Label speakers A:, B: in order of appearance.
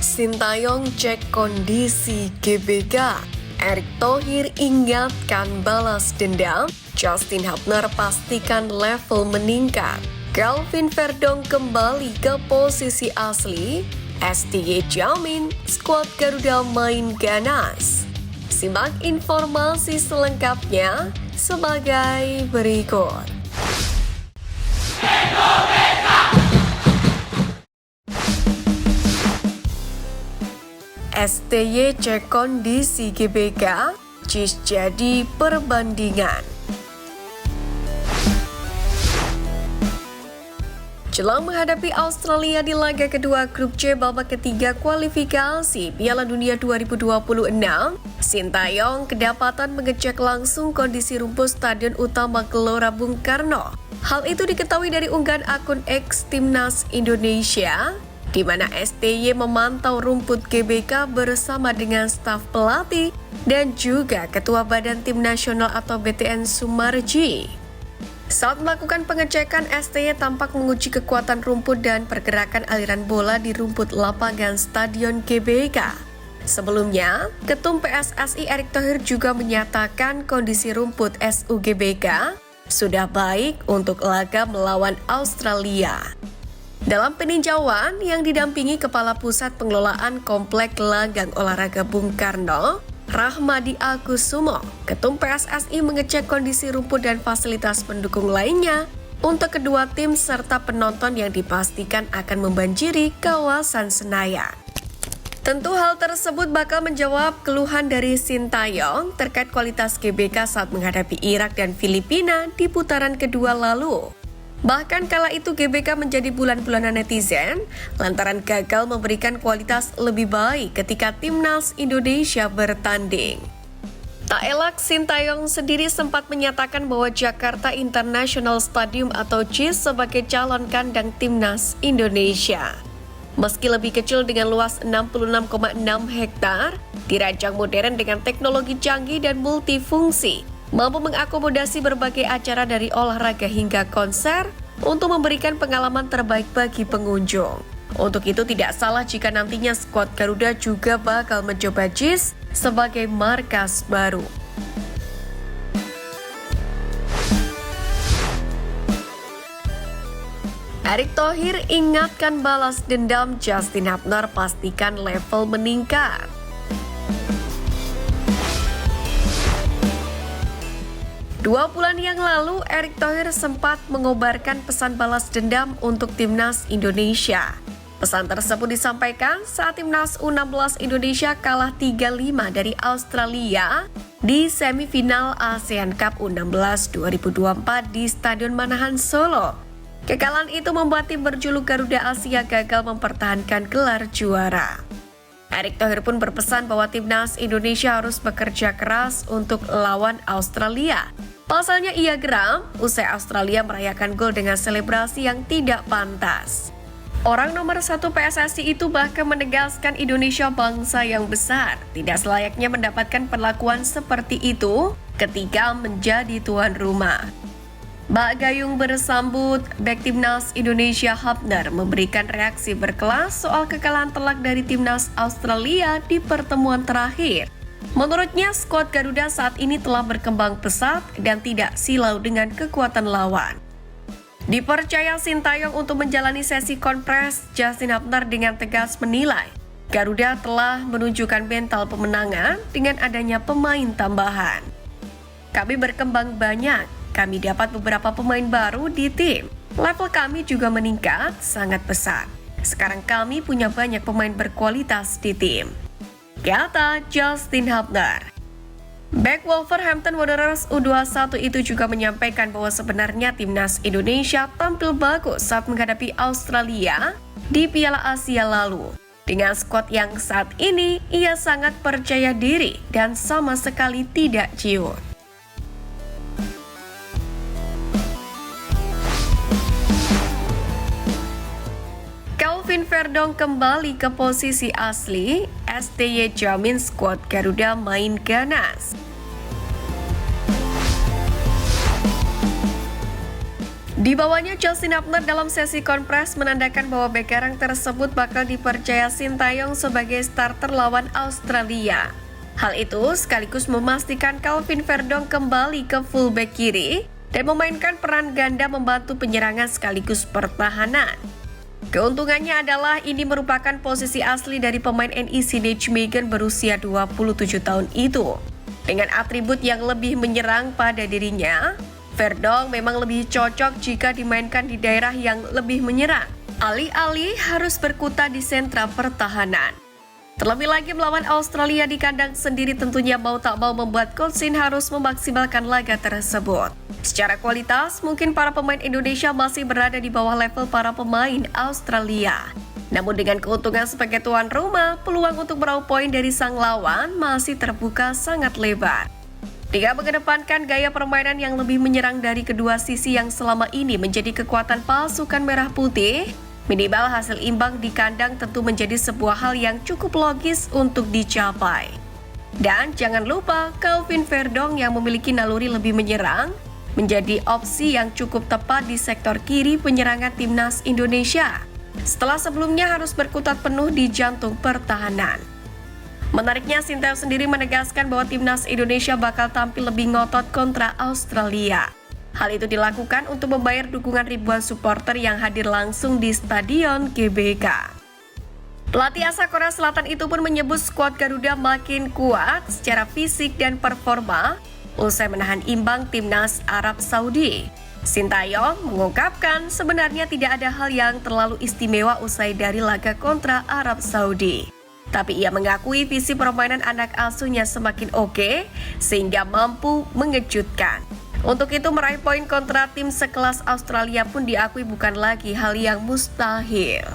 A: Sintayong cek kondisi GBK. Erick Thohir ingatkan balas dendam. Justin Hubner pastikan level meningkat. Calvin Verdong kembali ke posisi asli. STY jamin skuad Garuda main ganas. Simak informasi selengkapnya sebagai berikut. STY cek kondisi GBK, JIS jadi perbandingan. Jelang menghadapi Australia di laga kedua grup C babak ketiga kualifikasi Piala Dunia 2026, Sintayong kedapatan mengecek langsung kondisi rumput Stadion Utama Gelora Bung Karno. Hal itu diketahui dari unggahan akun X Timnas Indonesia, di mana STY memantau rumput GBK bersama dengan staf pelatih dan juga Ketua Badan Tim Nasional atau BTN Sumarji. Saat melakukan pengecekan, STY tampak menguji kekuatan rumput dan pergerakan aliran bola di rumput lapangan Stadion GBK. Sebelumnya, Ketum PSSI Erick Thohir juga menyatakan kondisi rumput SUGBK sudah baik untuk laga melawan Australia. Dalam peninjauan yang didampingi Kepala Pusat Pengelolaan Komplek Gelanggang Olahraga Bung Karno, Rahmadi Akusumo, Ketum PSSI mengecek kondisi rumput dan fasilitas pendukung lainnya untuk kedua tim serta penonton yang dipastikan akan membanjiri kawasan Senayan. Tentu hal tersebut bakal menjawab keluhan dari Sintayong terkait kualitas GBK saat menghadapi Irak dan Filipina di putaran kedua lalu. Bahkan kala itu GBK menjadi bulan-bulanan netizen lantaran gagal memberikan kualitas lebih baik ketika timnas Indonesia bertanding. Tak elak, Sintayong sendiri sempat menyatakan bahwa Jakarta International Stadium atau JIS sebagai calon kandang timnas Indonesia. Meski lebih kecil dengan luas 66,6 hektar, dirancang modern dengan teknologi canggih dan multifungsi, mampu mengakomodasi berbagai acara dari olahraga hingga konser untuk memberikan pengalaman terbaik bagi pengunjung. Untuk itu tidak salah jika nantinya skuad Garuda juga bakal mencoba JIS sebagai markas baru. Erick Thohir ingatkan balas dendam. Justin Hubner pastikan level meningkat. Dua bulan yang lalu, Erick Thohir sempat mengobarkan pesan balas dendam untuk timnas Indonesia. Pesan tersebut disampaikan saat timnas U16 Indonesia kalah 3-5 dari Australia di semifinal ASEAN Cup U16 2024 di Stadion Manahan Solo. Kekalahan itu membuat tim berjuluk Garuda Asia gagal mempertahankan gelar juara. Erick Thohir pun berpesan bahwa timnas Indonesia harus bekerja keras untuk lawan Australia. Pasalnya ia geram usai Australia merayakan gol dengan selebrasi yang tidak pantas. Orang nomor 1 PSSI itu bahkan menegaskan Indonesia bangsa yang besar tidak selayaknya mendapatkan perlakuan seperti itu ketika menjadi tuan rumah. Mbak Gayung bersambut, bek timnas Indonesia Hubner memberikan reaksi berkelas soal kekalahan telak dari timnas Australia di pertemuan terakhir. Menurutnya, skuad Garuda saat ini telah berkembang pesat dan tidak silau dengan kekuatan lawan. Dipercaya Sintayong untuk menjalani sesi konfres, Justin Hubner dengan tegas menilai Garuda telah menunjukkan mental pemenangan dengan adanya pemain tambahan. Kami berkembang banyak. Kami dapat beberapa pemain baru di tim. Level kami juga meningkat sangat besar. Sekarang kami punya banyak pemain berkualitas di tim, kata Justin Hubner. Bek Wolverhampton Wanderers U21 itu juga menyampaikan bahwa sebenarnya timnas Indonesia tampil bagus saat menghadapi Australia di Piala Asia lalu. Dengan skuad yang saat ini, ia sangat percaya diri dan sama sekali tidak ciut. Calvin Verdong kembali ke posisi asli, STY jamin skuad Garuda main ganas. Di bawahnya Justin Hubner dalam sesi konferensi menandakan bahwa bek garang tersebut bakal dipercaya Sintayong sebagai starter lawan Australia. Hal itu sekaligus memastikan Calvin Verdong kembali ke fullback kiri dan memainkan peran ganda membantu penyerangan sekaligus pertahanan. Keuntungannya adalah ini merupakan posisi asli dari pemain NEC Nijmegen berusia 27 tahun itu. Dengan atribut yang lebih menyerang pada dirinya, Verdong memang lebih cocok jika dimainkan di daerah yang lebih menyerang, alih-alih harus berkutat di sentra pertahanan. Terlebih lagi melawan Australia di kandang sendiri tentunya mau tak mau membuat Coach Shin harus memaksimalkan laga tersebut. Secara kualitas, mungkin para pemain Indonesia masih berada di bawah level para pemain Australia. Namun dengan keuntungan sebagai tuan rumah, peluang untuk meraup poin dari sang lawan masih terbuka sangat lebar. Dengan mengedepankan gaya permainan yang lebih menyerang dari kedua sisi yang selama ini menjadi kekuatan pasukan merah putih, minimal hasil imbang di kandang tentu menjadi sebuah hal yang cukup logis untuk dicapai. Dan jangan lupa, Calvin Verdong yang memiliki naluri lebih menyerang menjadi opsi yang cukup tepat di sektor kiri penyerangan timnas Indonesia, setelah sebelumnya harus berkutat penuh di jantung pertahanan. Menariknya, Sintayong sendiri menegaskan bahwa timnas Indonesia bakal tampil lebih ngotot kontra Australia. Hal itu dilakukan untuk membayar dukungan ribuan supporter yang hadir langsung di Stadion GBK. Pelatih asal Korea Selatan itu pun menyebut skuad Garuda makin kuat secara fisik dan performa usai menahan imbang timnas Arab Saudi. Sintayong mengungkapkan sebenarnya tidak ada hal yang terlalu istimewa usai dari laga kontra Arab Saudi. Tapi ia mengakui visi permainan anak asuhnya semakin oke sehingga mampu mengejutkan. Untuk itu meraih poin kontra tim sekelas Australia pun diakui bukan lagi hal yang mustahil.